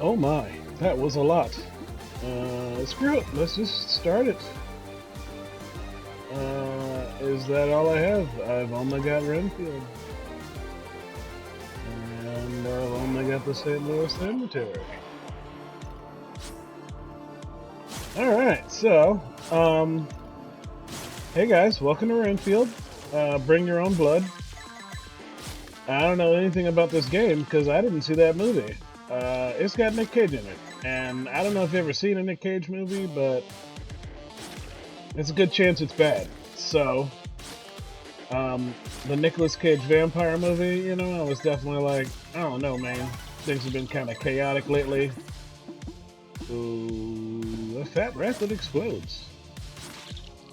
Oh my, that was a lot. Screw it. Let's just start it. Is that all I have? I've only got Renfield. And I've only got the St. Louis Cemetery. Alright, so, hey guys, welcome to Renfield. Bring your own blood. I don't know anything about this game because I didn't see that movie. It's got Nick Cage in it. And I don't know if you've ever seen a Nick Cage movie, but it's a good chance it's bad. So, the Nicolas Cage vampire movie, you know, I was definitely like, I don't know, man. Things have been kind of chaotic lately. Ooh, a fat rat that explodes.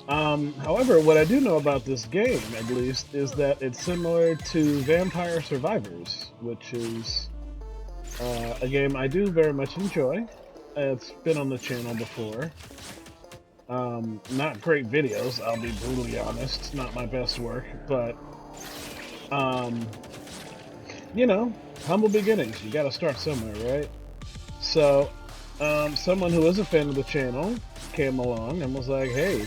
However, what I do know about this game, at least, is that it's similar to Vampire Survivors, which is a game I do very much enjoy. It's been on the channel before. Not great videos, I'll be brutally honest. It's not my best work, but, you know, humble beginnings. You gotta start somewhere, right? So, someone who is a fan of the channel came along and was like, hey,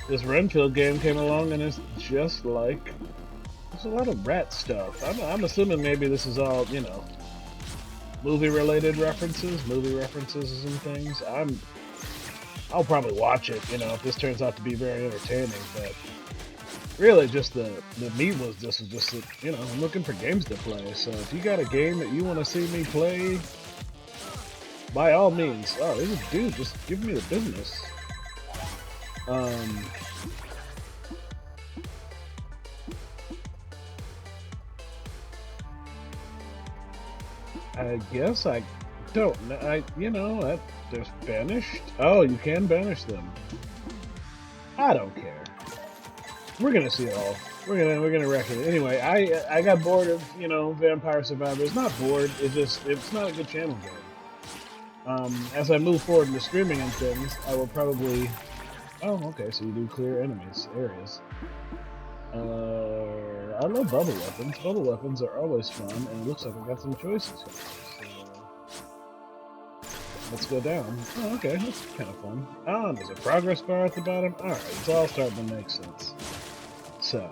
this Renfield game came along and it's just like, there's a lot of rat stuff. I'm assuming maybe this is all, you know, movie-related references and things. I'll probably watch it, you know, if this turns out to be very entertaining, but really just the meat was just you know, I'm looking for games to play, so if you got a game that you want to see me play, by all means. Oh, there's a dude, just give me the business. I guess I don't know. You know, there's banished. Oh, you can banish them. I don't care. We're gonna see it all. We're gonna wreck it. Anyway, I got bored of, you know, Vampire Survivors. Not bored. It's not a good channel game. As I move forward in the streaming and things, I will probably. Oh, okay. So you do clear areas. I love bubble weapons. Bubble weapons are always fun, and it looks like I got some choices here. So, let's go down. Oh, okay, that's kind of fun. There's a progress bar at the bottom. Alright, it's all starting to make sense. So,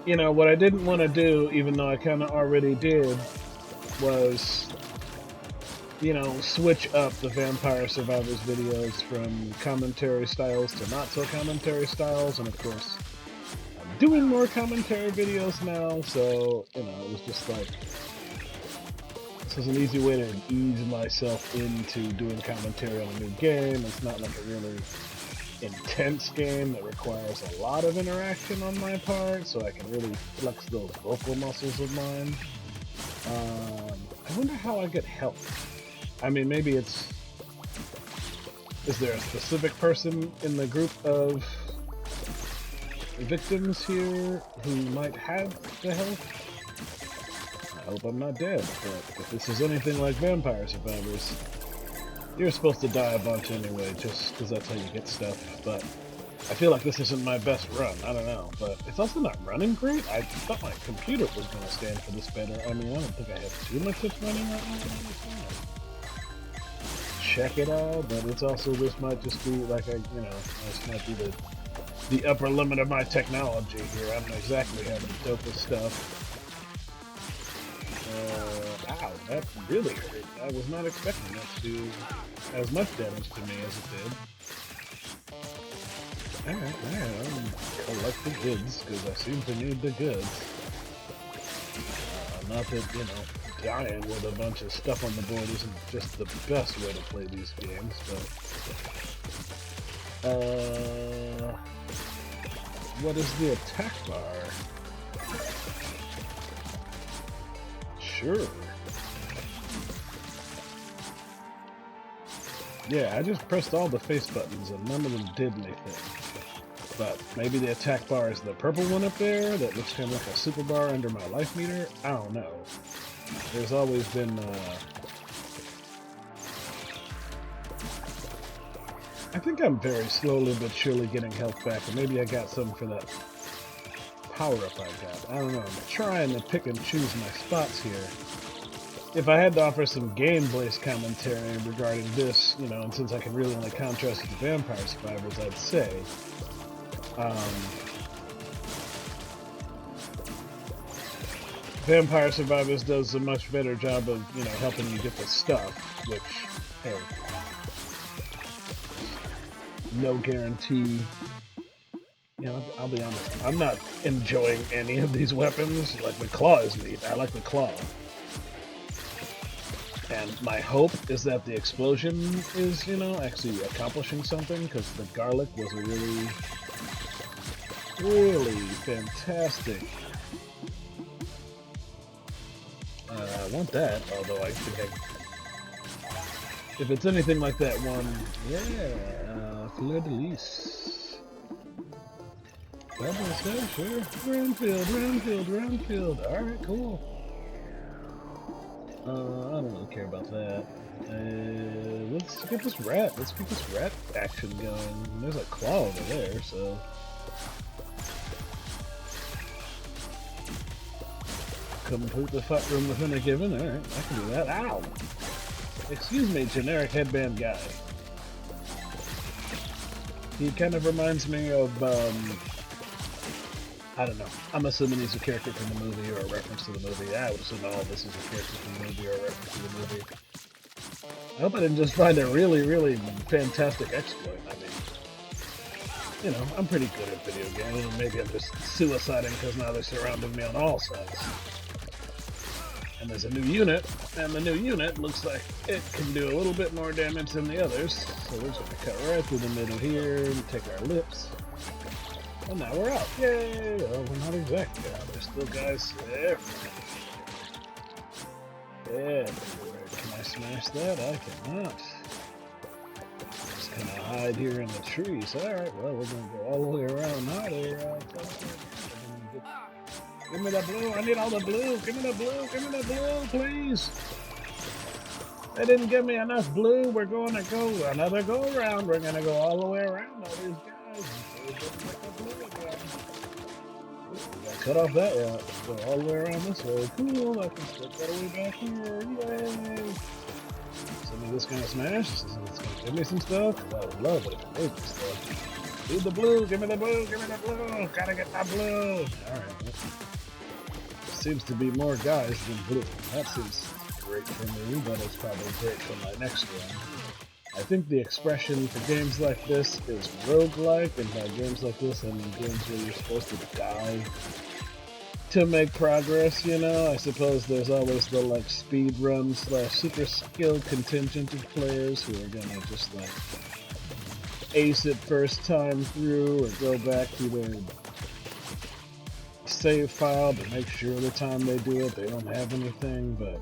you know, what I didn't want to do, even though I kind of already did, was, you know, switch up the Vampire Survivors videos from commentary styles to not so commentary styles, and of course, I'm doing more commentary videos now, so, you know, it was just like, this is an easy way to ease myself into doing commentary on a new game. It's not like a really intense game that requires a lot of interaction on my part, so I can really flex those vocal muscles of mine. I wonder how I get help. I mean, maybe it's... Is there a specific person in the group of victims here who might have the help? I hope I'm not dead, but if this is anything like Vampire Survivors, you're supposed to die a bunch anyway, just because that's how you get stuff, but I feel like this isn't my best run, I don't know, but it's also not running great. I thought my computer was going to stand for this better. I mean, I don't think I have too much that's running right now. Check it out, but it's also, this might just be like you know, this might be the upper limit of my technology here. I don't exactly have the dopest stuff. Ow, that really hurt. I was not expecting that to do as much damage to me as it did. Alright, I'll collect the goods, because I seem to need the goods. Not that, you know, dying with a bunch of stuff on the board isn't just the best way to play these games, but... what is the attack bar? Sure. Yeah, I just pressed all the face buttons and none of them did anything. But maybe the attack bar is the purple one up there that looks kind of like a super bar under my life meter? I don't know. There's always been, I think I'm very slowly but surely getting health back, and maybe I got some for that power-up I got. I don't know, I'm trying to pick and choose my spots here. If I had to offer some game-based commentary regarding this, you know, and since I can really only contrast with the Vampire Survivors, I'd say, Vampire Survivors does a much better job of, you know, helping you get the stuff, which, hey, no guarantee. You know, I'll be honest, I'm not enjoying any of these weapons. Like, the claw is neat. I like the claw. And my hope is that the explosion is, you know, actually accomplishing something, because the garlic was a really, really fantastic. I want that, although I think if it's anything like that one, yeah, fleur de lis. Bubbles, yeah, sure. Renfield. Alright, cool. I don't really care about that. Let's get this rat. Let's get this rat action going. There's a claw over there, so. Complete the fight room within a given. Alright, I can do that. Ow! Excuse me, generic headband guy. He kind of reminds me of, I don't know. I'm assuming he's a character from the movie or a reference to the movie. I would assume all this is a character from the movie or a reference to the movie. I hope I didn't just find a really, really fantastic exploit. I mean, you know, I'm pretty good at video games, and maybe I'm just suiciding because now they're surrounding me on all sides. And there's a new unit, and the new unit looks like it can do a little bit more damage than the others. So we're just going to cut right through the middle here and take our lips. And now we're out. Yay! Well, we're not exactly out. There's still guys there. Yeah. Can I smash that? I cannot. Just kind of hide here in the trees. Alright, well, we're going to go all the way around now. Give me the blue. I need all the blue. Give me the blue. Give me the blue, please. They didn't give me enough blue. We're going to go another go around. We're going to go all the way around all these guys. Cut off that route. Go all the way around this way. Cool. I can still cut away back here. Yay. Some of this kind of smash. It's going to give me some stuff. I would love it if it gave me stuff. Need the blue. Give me the blue. Give me the blue. Gotta get my blue. Alright. Seems to be more guys than blue. That seems great for me, but it's probably great for my next one. I think the expression for games like this is roguelike, and by games like this I mean games where you're supposed to die to make progress, you know? I suppose there's always the like speedrun / super skilled contingent of players who are gonna just like ace it first time through or go back to their save file to make sure the time they do it they don't have anything, but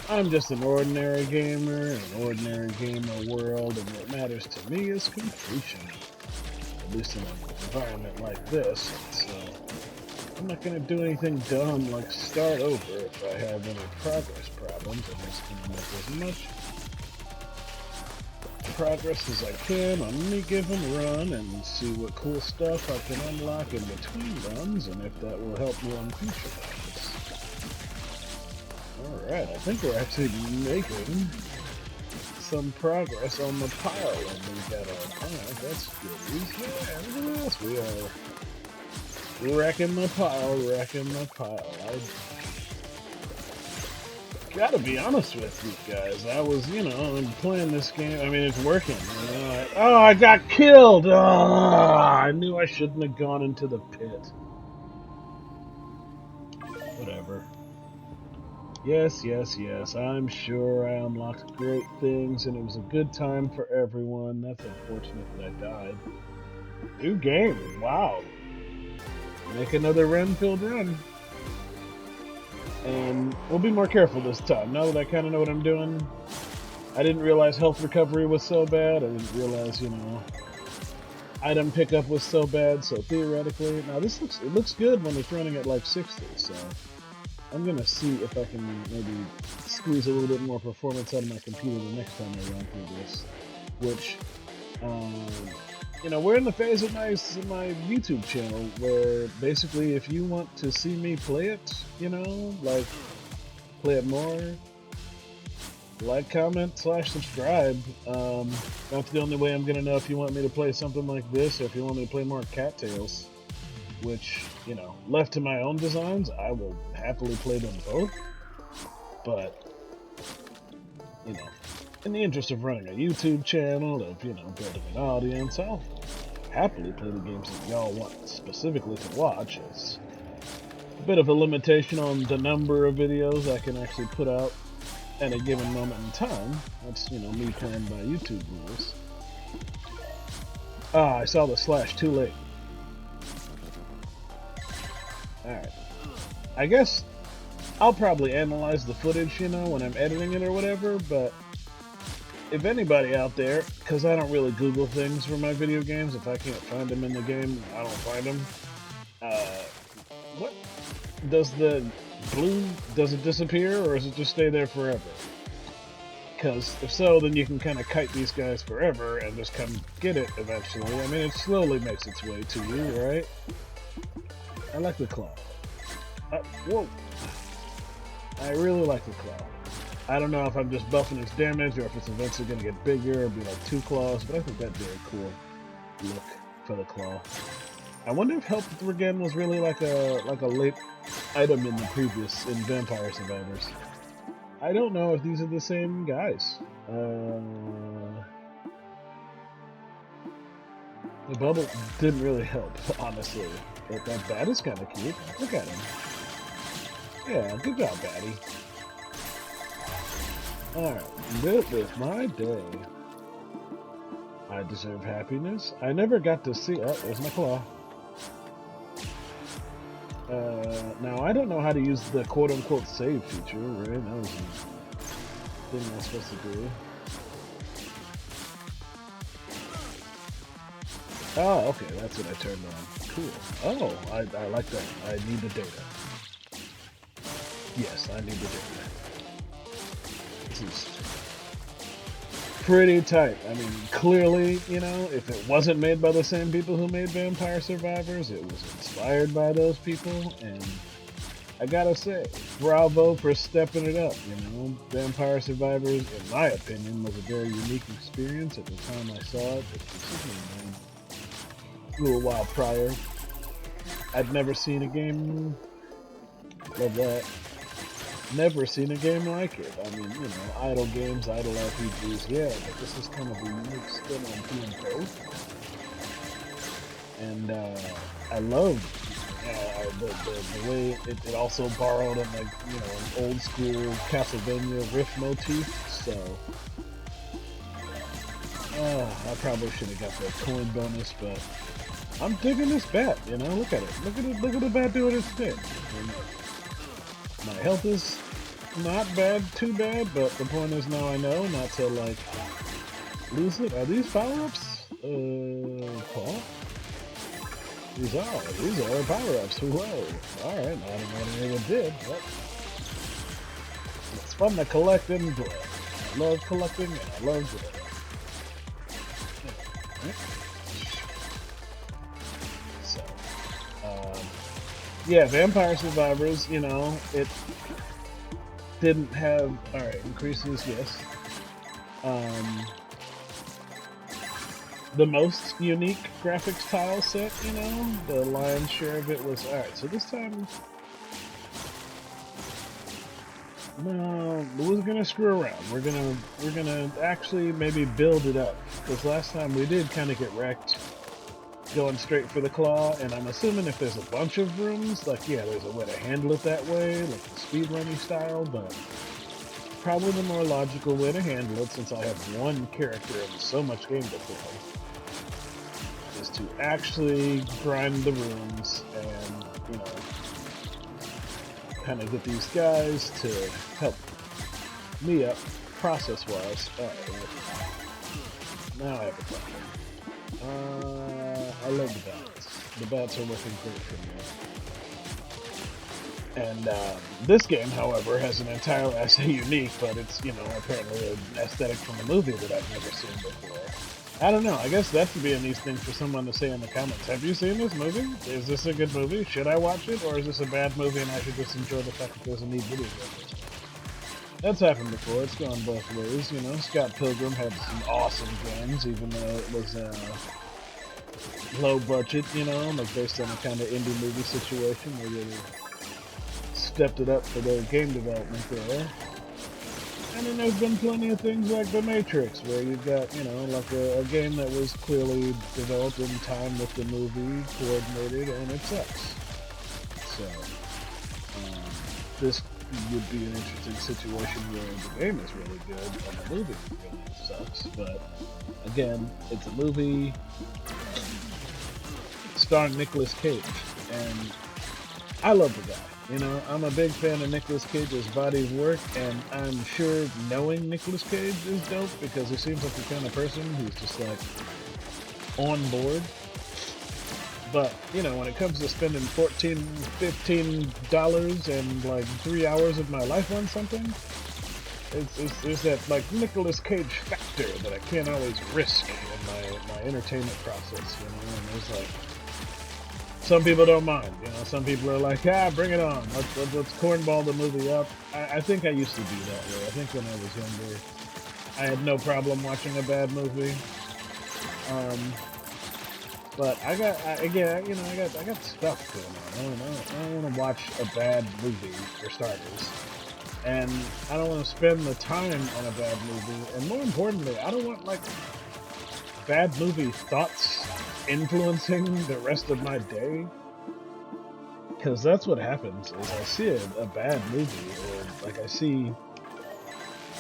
I'm just an ordinary gamer in an ordinary gamer world, and what matters to me is completion, at least in an environment like this. So I'm not going to do anything dumb like start over if I have any progress problems. I'm just going to make as much progress as I can on any given run and see what cool stuff I can unlock in between runs, and if that will help me on future runs. Alright, I think we're actually making some progress on the pile, and we got our pile. That's good. Yeah, look at this. We are wrecking the pile. Gotta be honest with you guys, I was, you know, playing this game, I mean, it's working, you know, I got killed! Oh, I knew I shouldn't have gone into the pit. Whatever. Yes, I'm sure I unlocked great things, and it was a good time for everyone. That's unfortunate that I died. New game, wow. Make another Renfield run. And we'll be more careful this time. Now that I kind of know what I'm doing, I didn't realize health recovery was so bad. I didn't realize, you know, item pickup was so bad. So theoretically, now this looks good when it's running at like 60. So I'm gonna see if I can maybe squeeze a little bit more performance out of my computer the next time I run through this. Which you know, we're in the phase of my YouTube channel where basically if you want to see me play it, you know, like play it more, like, comment, / subscribe. That's the only way I'm gonna know if you want me to play something like this or if you want me to play more cattails. Which, you know, left to my own designs, I will happily play them both. But, you know, in the interest of running a YouTube channel, of, you know, building an audience, I'll happily play the games that y'all want specifically to watch. It's a bit of a limitation on the number of videos I can actually put out at a given moment in time. That's, you know, me playing by YouTube rules. Ah, I saw the slash too late. Alright. I guess I'll probably analyze the footage, you know, when I'm editing it or whatever, but if anybody out there, because I don't really Google things for my video games, if I can't find them in the game, I don't find them. What? Does the blue, does it disappear, or does it just stay there forever? Because if so, then you can kind of kite these guys forever and just come get it eventually. I mean, it slowly makes its way to you, right? I like the claw. Whoa! I really like the claw. I don't know if I'm just buffing its damage or if it's eventually going to get bigger or be like 2 claws, but I think that's very cool look for the claw. I wonder if Help Again was really like a late item in the previous, in Vampire Survivors. I don't know if these are the same guys. The bubble didn't really help, honestly. But that bat is kind of cute. Look at him. Yeah, good job, Batty. Alright, live with my day. I deserve happiness. I never got to see... Oh, there's my claw. Now, I don't know how to use the quote-unquote save feature, right? That was the thing I was supposed to do. Oh, okay, that's what I turned on. Cool. Oh, I like that. I need the data. Yes, I need the data. This is pretty tight. I mean, clearly, you know, if it wasn't made by the same people who made Vampire Survivors, it was inspired by those people, and I gotta say, bravo for stepping it up, you know. Vampire Survivors, in my opinion, was a very unique experience at the time I saw it. It was a little while prior. I'd never seen a game, love that, never seen a game like it. I mean, you know, idle games, idle RPGs, yeah, but this is kind of a unique spin on doing both. And I love the way it also borrowed on, like, you know, an old school Castlevania riff motif, so I probably should have got the coin bonus, but I'm digging this bat, you know, look at it. Look at the bat doing its thing. And my health is not bad, too bad, but the point is now I know not to, like, lose it. Are these power-ups? Paul? These are power-ups. Whoa. Alright, I don't know what anyone did, but it's fun to collect and play. I love collecting and I love playing. So, yeah, Vampire Survivors, you know, it didn't have, alright, increases, yes. The most unique graphics tile set, you know, the lion's share of it was, alright, so this time, no, we're gonna screw around. We're gonna actually maybe build it up, because last time we did kind of get wrecked going straight for the claw, and I'm assuming if there's a bunch of rooms, like, yeah, there's a way to handle it that way, like the speedrunning style, but probably the more logical way to handle it, since I have one character and so much game to play, is to actually grind the rooms and, you know, kind of get these guys to help me up process-wise. Alright, now I have a problem. I love the bats. The bats are working great for me. And this game, however, has an entirely, I say unique, but it's, you know, apparently an aesthetic from a movie that I've never seen before. I don't know. I guess that would be a nice thing for someone to say in the comments. Have you seen this movie? Is this a good movie? Should I watch it? Or is this a bad movie and I should just enjoy the fact that there's a neat video game? That's happened before. It's gone both ways, you know. Scott Pilgrim had some awesome games, even though it was low budget, you know, like based on a kind of indie movie situation where they stepped it up for their game development there. And then there's been plenty of things like The Matrix, where you've got, you know, like a game that was clearly developed in time with the movie, coordinated, and it sucks. So, this would be an interesting situation where the game is really good and the movie really sucks, but again, it's a movie starring Nicolas Cage, and I love the guy. You know, I'm a big fan of Nicolas Cage's body of work, and I'm sure knowing Nicolas Cage is dope because he seems like the kind of person who's just like on board. But, you know, when it comes to spending $14, $15 and like 3 hours of my life on something, it's that like Nicolas Cage factor that I can't always risk in my entertainment process, you know, and there's like, some people don't mind, you know, some people are like, bring it on, let's cornball the movie up. I think I used to be that way. I think when I was younger, I had no problem watching a bad movie. But I got stuff going on. I don't want to watch a bad movie, for starters. And I don't want to spend the time on a bad movie. And more importantly, I don't want, like, bad movie thoughts influencing the rest of my day. Because that's what happens, is I see a bad movie, or, like, I see...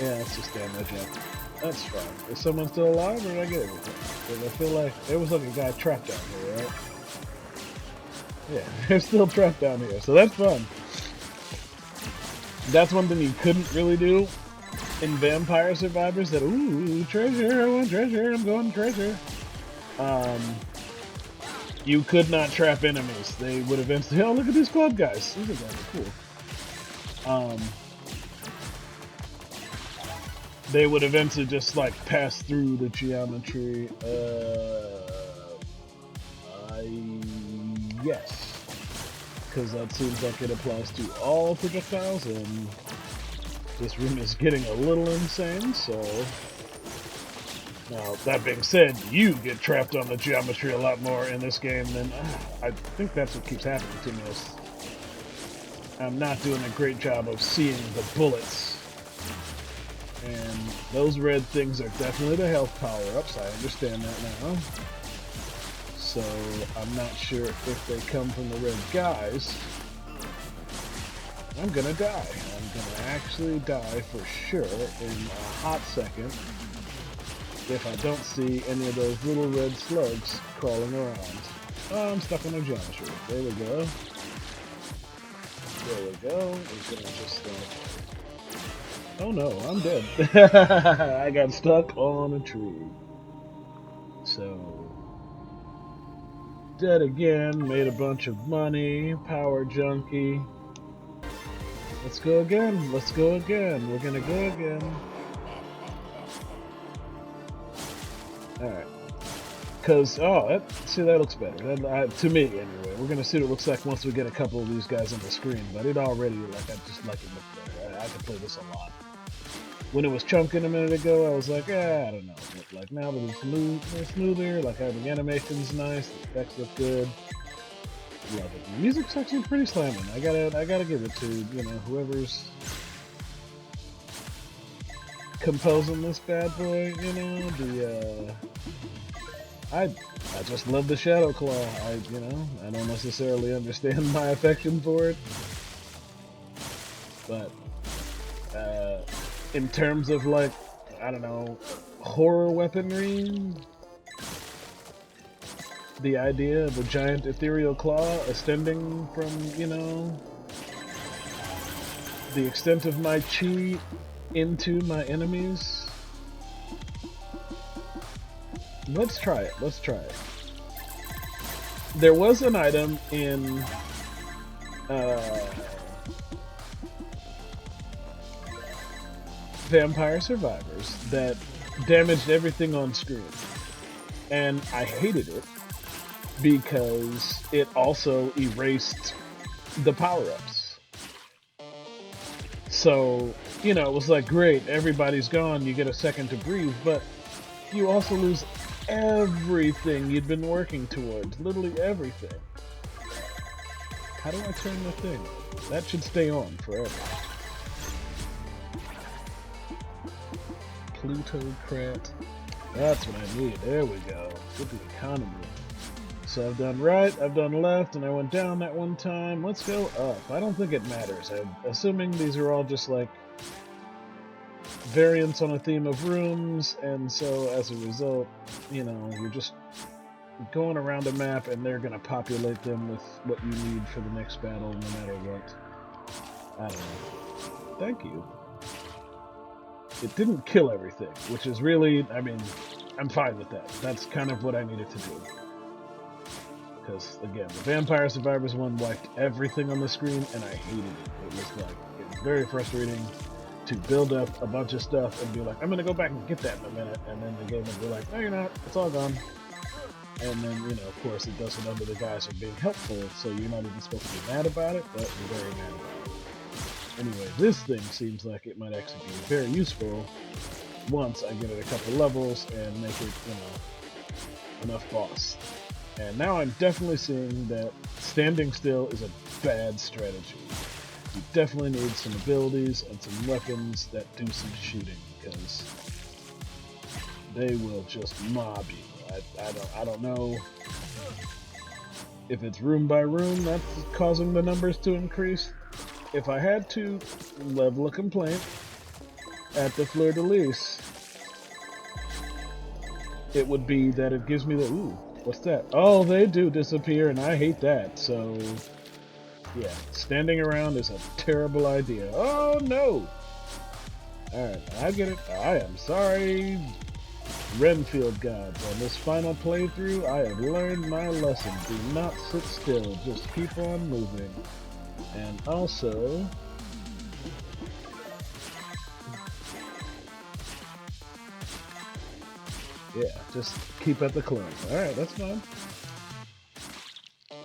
Yeah, it's just damage up. That's fine. Is someone still alive, or did I get everything? Because I feel like there was like a guy trapped down here, right? Yeah, they're still trapped down here, so that's fun. That's one thing you couldn't really do in Vampire Survivors. That, ooh, treasure, I want treasure, I'm going treasure. You could not trap enemies. They would eventually, oh, look at these club guys. These guys are cool. They would eventually just like pass through the geometry. Yes, because that seems like it applies to all projectiles, and this room is getting a little insane. So now, that being said, you get trapped on the geometry a lot more in this game than I think that's what keeps happening to me. Is I'm not doing a great job of seeing the bullets. And those red things are definitely the health power-ups, I understand that now. So, I'm not sure if they come from the red guys. I'm gonna die. I'm gonna actually die for sure in a hot second if I don't see any of those little red slugs crawling around. Oh, I'm stuck on a geometry. There we go. There we go. We're gonna just... Oh no, I'm dead. I got stuck on a tree. So, dead again, made a bunch of money, power junkie. Let's go again, let's go again, we're gonna go again. Alright. Because, see, that looks better. To me, anyway. We're gonna see what it looks like once we get a couple of these guys on the screen, but it already, like, I just like it look better. I can play this a lot. When it was chunking a minute ago, I was like, I don't know. But like now that it's smoother, like the animation's nice, the effects look good. Love it. The music's actually pretty slamming. I gotta give it to, you know, whoever's composing this bad boy, you know, I just love the Shadow Claw. I don't necessarily understand my affection for it. But in terms of, like, I don't know, horror weaponry, the idea of a giant ethereal claw extending from, you know, the extent of my chi into my enemies. Let's try it. Let's try it. There was an item in Vampire Survivors that damaged everything on screen. And I hated it because it also erased the power-ups. So, you know, it was like, great, everybody's gone, you get a second to breathe, but you also lose everything you'd been working towards. Literally everything. How do I turn the thing? That should stay on forever. Plutocrat. That's what I need. There we go. Get the economy. So I've done right, I've done left, and I went down that one time. Let's go up. I don't think it matters. I'm assuming these are all just like variants on a theme of rooms, and so as a result, you know, you're just going around a map and they're gonna populate them with what you need for the next battle no matter what. I don't know. Thank you. It didn't kill everything, which is really, I mean, I'm fine with that. That's kind of what I needed to do. Because, again, the Vampire Survivors one wiped everything on the screen, and I hated it. It was very frustrating to build up a bunch of stuff and be like, I'm going to go back and get that in a minute, and then the game would be like, no, you're not. It's all gone. And then, you know, of course, it does it under the guise of being helpful, so you're not even supposed to be mad about it, but you're very mad about it. Anyway, this thing seems like it might actually be very useful once I get it a couple levels and make it, you know, enough boss. And now I'm definitely seeing that standing still is a bad strategy. You definitely need some abilities and some weapons that do some shooting, because they will just mob you. I don't know if it's room by room that's causing the numbers to increase. If I had to level a complaint at the fleur-de-lis, it would be that it gives me the, ooh, what's that? Oh, they do disappear, and I hate that, so yeah, standing around is a terrible idea. Oh, no! Alright, I get it. I am sorry, Renfield gods. On this final playthrough, I have learned my lesson. Do not sit still, just keep on moving. And also, yeah, just keep at the clone. Alright, that's fine.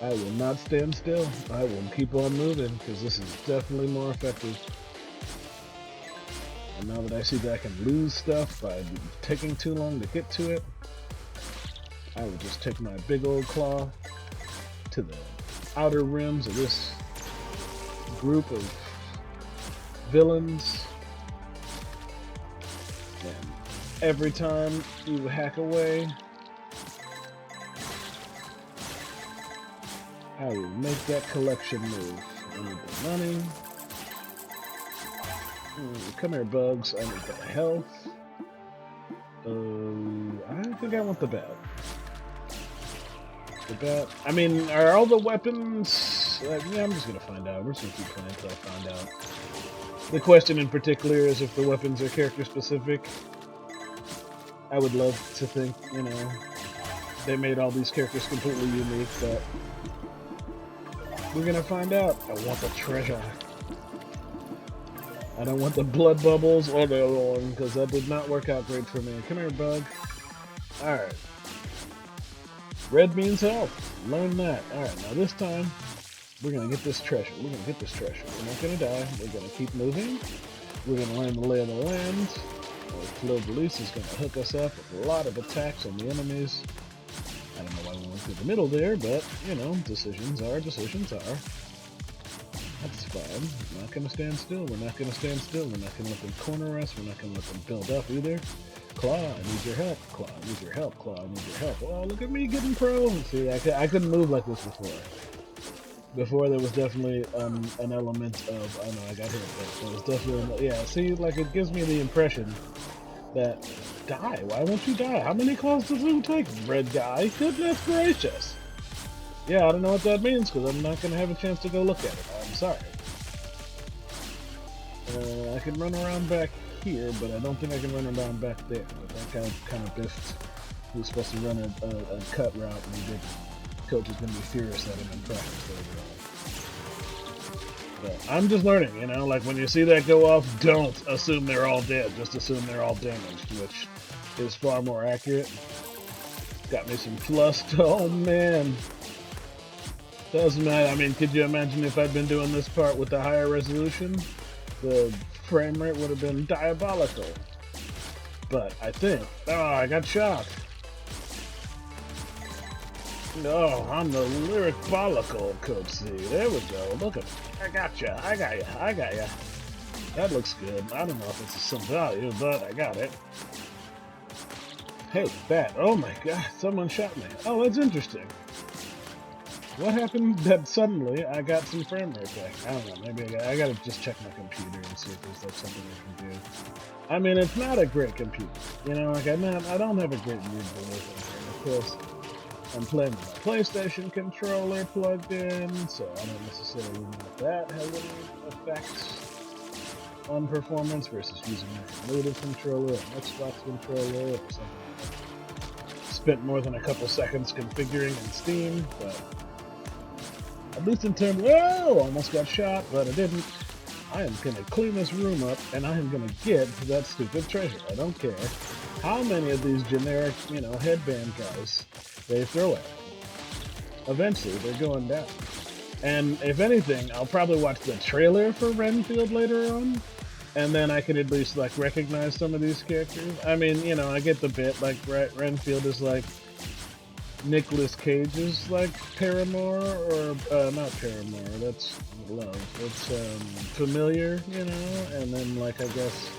I will not stand still. I will keep on moving, because this is definitely more effective. And now that I see that I can lose stuff by taking too long to get to it, I will just take my big old claw to the outer rims of this group of villains, and every time you hack away, I will make that collection move. I need the money. Come here, bugs. I need the health. I think I want the bat. The bat. I mean, are all the weapons? Yeah, I'm just gonna find out. We're just gonna keep playing until I find out. The question in particular is if the weapons are character specific. I would love to think, you know, they made all these characters completely unique, but we're gonna find out. I want the treasure. I don't want the blood bubbles or the other one, because that did not work out great for me. Come here, bug. Alright. Red means health. Learn that. Alright, now this time, we're going to get this treasure. We're going to get this treasure. We're not going to die. We're going to keep moving. We're going to learn the lay of the land. Fleur-de-lis is going to hook us up with a lot of attacks on the enemies. I don't know why we went through the middle there, but, you know, decisions are decisions are. That's fine. We're not going to stand still. We're not going to stand still. We're not going to let them corner us. We're not going to let them build up either. Claw, I need your help. Claw, I need your help. Claw, I need your help. Oh, look at me getting pro. See, I couldn't move like this before. Before there was definitely an element of, I know I got hit, but there was definitely, yeah, see, like it gives me the impression that, die, why won't you die? How many claws does it take, red guy? Goodness gracious. Yeah, I don't know what that means, because I'm not going to have a chance to go look at it. I'm sorry. I can run around back here, but I don't think I can run around back there. But that kind of biffed. He was supposed to run a cut route, and he didn't. Coach is going to be furious at him in practice later on. But I'm just learning, you know, like when you see that go off, don't assume they're all dead. Just assume they're all damaged, which is far more accurate. Got me some plus. Oh man. Doesn't matter. I mean, could you imagine if I'd been doing this part with the higher resolution? The frame rate would have been diabolical. But I think... Oh, I got shot. No, I'm the lyric-bolical Coach C. There we go. Look at me. I got ya. I got ya. I got ya. That looks good. I don't know if it's some value, but I got it. Hey, that. Oh my god. Someone shot me. Oh, that's interesting. What happened that suddenly I got some frame rate back? I don't know. Maybe I gotta just check my computer and see if there's like something I can do. I mean, it's not a great computer. You know, like I don't have a great mood for this. Of course, I'm playing with my PlayStation controller plugged in, so I don't necessarily know if that has any effects on performance versus using a native controller, an Xbox controller, or something. Spent more than a couple seconds configuring in Steam, but at least in terms, whoa, almost got shot, but I didn't. I am gonna clean this room up, and I am gonna get to that stupid treasure. I don't care how many of these generic, you know, headband guys they throw at me. Eventually, they're going down. And if anything, I'll probably watch the trailer for Renfield later on, and then I can at least, like, recognize some of these characters. I mean, you know, I get the bit, like, Renfield is, like, Nicolas Cage's, like, paramour, or, not paramour, that's love. It's, familiar, you know, and then, like, I guess,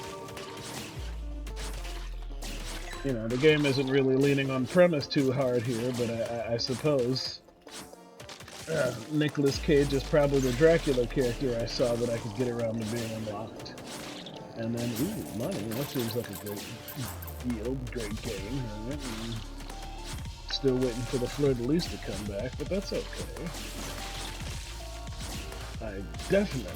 you know, the game isn't really leaning on premise too hard here, but I suppose Nicolas Cage is probably the Dracula character I saw that I could get around to being unlocked. And then, ooh, money, that seems like a great deal, great game. Right? Still waiting for the fleur-de-lis to come back, but that's okay. I definitely,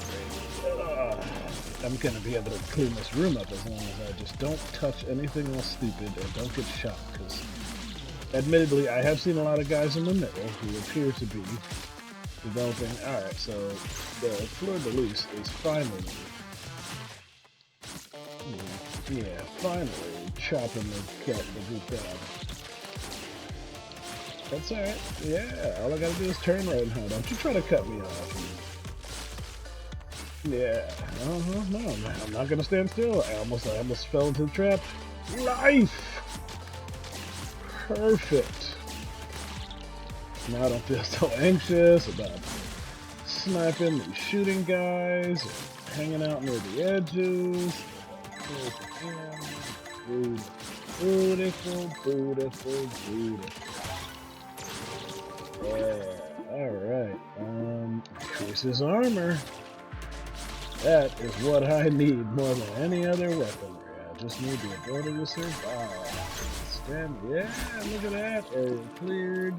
I'm gonna be able to clean this room up as long as I just don't touch anything else stupid and don't get shot, because admittedly, I have seen a lot of guys in the middle who appear to be developing. Alright, so the fleur-de-lis is finally, yeah, finally chopping the boot down. That's alright. Yeah, all I gotta do is turn right now. Don't you try to cut me off. Yeah. No, man. I'm not gonna stand still. I almost fell into the trap. Life! Perfect. Now I don't feel so anxious about sniping and shooting guys, or hanging out near the edges. Beautiful, beautiful, beautiful. Yeah, alright. Increases armor. That is what I need more than any other weaponry. I just need the ability to survive. Yeah, look at that. Area cleared.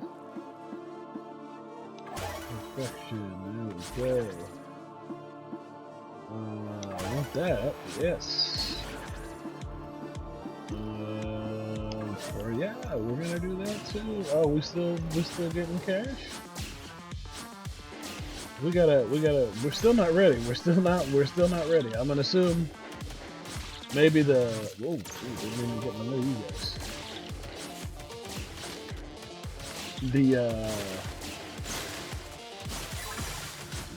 Perfection. There we go. I want that. Yes. Or yeah, we're gonna do that too. Oh, we still getting cash? We're still not ready. We're still not ready. I'm gonna assume maybe the, whoa, didn't even get to know you guys.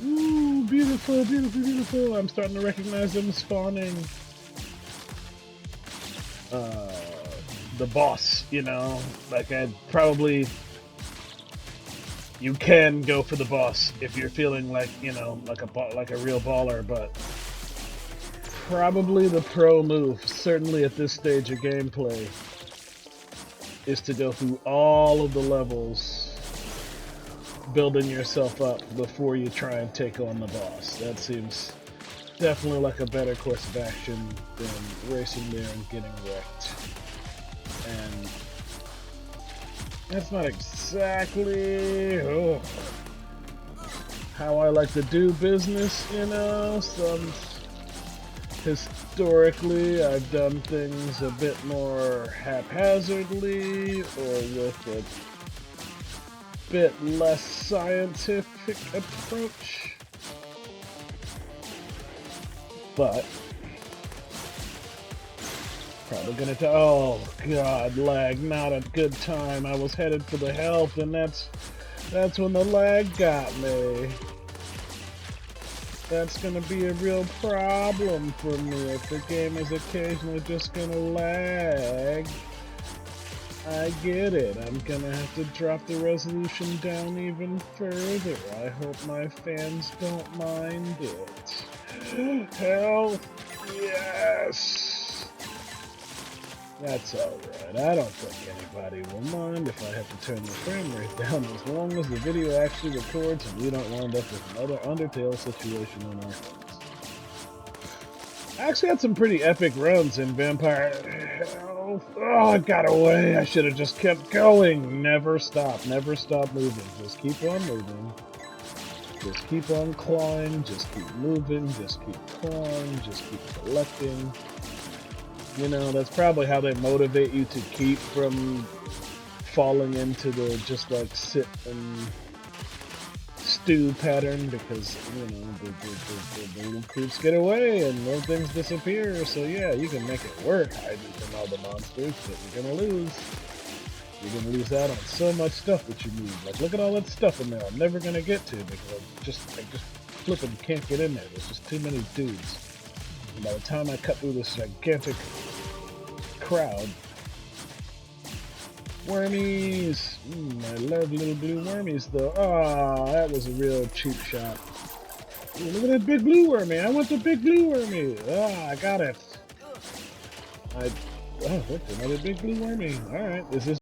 Ooh, beautiful, beautiful, beautiful. I'm starting to recognize them spawning. The boss, you know, like I'd probably, you can go for the boss if you're feeling like, you know, like a real baller, but probably the pro move, certainly at this stage of gameplay, is to go through all of the levels, building yourself up before you try and take on the boss. That seems definitely like a better course of action than racing there and getting wrecked. And that's not exactly how I like to do business, you know. Historically, I've done things a bit more haphazardly or with a bit less scientific approach. But Probably gonna oh god, lag, not a good time. I was headed for the health, and that's when the lag got me. That's gonna be a real problem for me if the game is occasionally just gonna lag. I get it. I'm gonna have to drop the resolution down even further. I hope my fans don't mind it. Health! Yes! That's alright. I don't think anybody will mind if I have to turn the frame rate down as long as the video actually records and we don't wind up with another Undertale situation on our hands. I actually had some pretty epic runs in Vampire Health. Oh, it got away. I should have just kept going. Never stop moving. Just keep on moving. Just keep on clawing. Just keep moving. Just keep clawing. Just keep collecting. You know, that's probably how they motivate you to keep from falling into the just like sit and stew pattern, because, you know, the little creeps get away and little things disappear. So yeah, you can make it work hiding from all the monsters, but you're gonna lose. You're gonna lose out on so much stuff that you need. Like, look at all that stuff in there I'm never gonna get to because I just flipping can't get in there. There's just too many dudes. And by the time I cut through this gigantic crowd, wormies! I love little blue wormies though. Ah, that was a real cheap shot. Ooh, look at that big blue wormy! I want the big blue wormy! Ah, I got it! Oh, look, another big blue wormy. Alright, is this